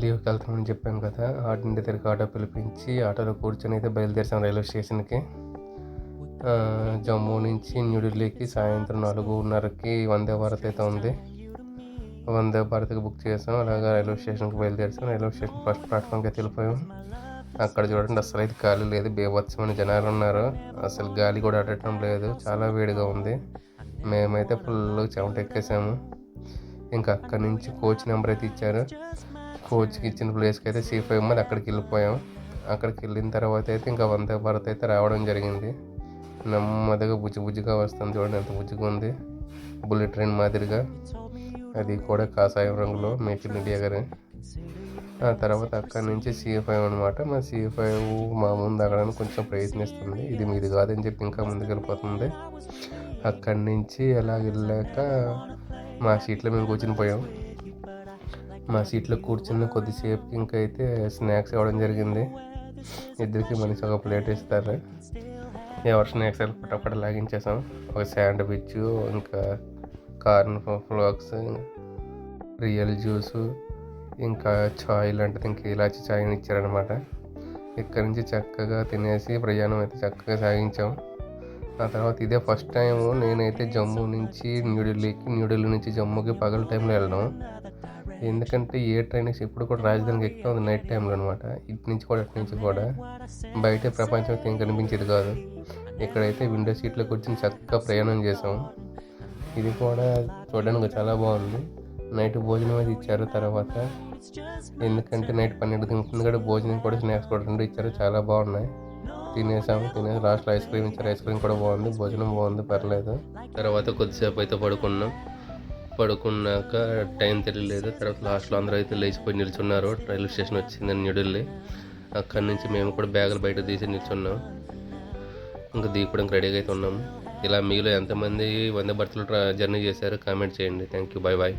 లీవ్‌కి వెళ్తామని చెప్పాను కదా! ఇంటి దగ్గరికి ఆటో పిలిపించి ఆటోలో కూర్చొని అయితే బయలుదేరాం రైల్వే స్టేషన్‌కి. జమ్మూ నుంచి న్యూఢిల్లీకి సాయంత్రం 4:30కి వందే భారత్ అయితే ఉంది. వందే భారత్‌కి బుక్ చేసాం. అలాగా రైల్వే స్టేషన్‌కి బయలుదేరాం. రైల్వే స్టేషన్ ఫస్ట్ ప్లాట్‌ఫామ్‌కి అయితే వెళ్ళిపోయాం. అక్కడ చూడండి అస్సలైతే ఖాళీ లేదు. బీభత్సమైన జనాలున్నారు. అసలు గాలి కూడా ఆడటం లేదు. చాలా వేడిగా ఉంది. మేమైతే ఫుల్లు చెమటెక్కేసాము. ఇంకా అక్కడి నుంచి కోచ్ నెంబర్ అయితే ఇచ్చారు. కోచ్‌కి ఇచ్చిన ప్లేస్‌కి అయితే C5 మళ్ళీ అక్కడికి వెళ్ళిపోయాం. అక్కడికి వెళ్ళిన తర్వాత అయితే ఇంకా వందే భారత్ అయితే రావడం జరిగింది. నెమ్మదిగా బుజ్జిగా వస్తుంది. చూడండి ఎంత బుజ్జిగా ఉంది. బుల్లెట్ ట్రైన్ మాదిరిగా. అది కూడా కాషాయం రంగులో మేక్ ఇన్ ఇండియా గాని. ఆ తర్వాత అక్కడి నుంచి C5 అనమాట. మా C5 మా ముందు ఆగడానికి కొంచెం ప్రయత్నిస్తుంది. ఇది మీది కాదని చెప్పి ఇంకా ముందుకెళ్ళిపోతుంది. అక్కడి నుంచి అలాగ వెళ్ళాక మా సీట్లో మేము కూర్చుని పోయాం. మా సీట్లో కూర్చున్న కొద్దిసేపుకి ఇంకైతే స్నాక్స్ ఇవ్వడం జరిగింది. ఇద్దరికి మనిషి ఒక ప్లేట్ ఇస్తారు. ఎవరి స్నాక్స్ పటపట లాగించేసాం. ఒక శాండ్విచ్, ఇంకా కార్న్ ఫ్లోక్స్, రియల్ జ్యూసు, ఇంకా చాయ్ లాంటిది, ఇంకా ఇలాచి చాయ్ని ఇచ్చారనమాట. ఇక్కడి నుంచి చక్కగా తినేసి ప్రయాణం అయితే చక్కగా సాగించాం. ఆ తర్వాత ఇదే ఫస్ట్ టైం నేనైతే జమ్మూ నుంచి న్యూఢిల్లీ నుంచి జమ్మూకి పగల టైంలో వెళ్ళడం. ఎందుకంటే ఏ ట్రైన్ ఎప్పుడు కూడా రాజధానికి ఎక్కుతాం అది నైట్ టైంలో అనమాట. ఇటు నుంచి కూడా అటు నుంచి కూడా బయట ప్రపంచం అయితే ఏం కనిపించేది కాదు. ఇక్కడైతే విండో సీట్లో కూర్చొని చక్కగా ప్రయాణం చేసాం. ఇది కూడా చూడడానికి చాలా బాగుంది. నైట్ భోజనం అయితే ఇచ్చారు తర్వాత. ఎందుకంటే నైట్ 12 కూడా భోజనం కూడా స్నాక్స్ కూడా 2 ఇచ్చారు. చాలా బాగున్నాయి. తినేసి లాస్ట్లో ఐస్ క్రీమ్ ఇచ్చారు. ఐస్ క్రీమ్ కూడా బాగుంది. భోజనం బాగుంది, పర్లేదు. తర్వాత కొద్దిసేపు అయితే పడుకున్నాక టైం తెలియలేదు. తర్వాత లాస్ట్లో అందరూ అయితే లేచిపోయి నిల్చున్నారు. రైల్వే స్టేషన్ వచ్చిందని న్యూఢిల్లీ. అక్కడి నుంచి మేము కూడా బ్యాగులు బయట తీసి నిల్చున్నాం. ఇంకా దిగడానికి రెడీగా అయితే ఉన్నాము. ఇలా మీలో ఎంతమంది వందే భారత్లో జర్నీ చేశారో కామెంట్ చేయండి. Thank you. Bye bye.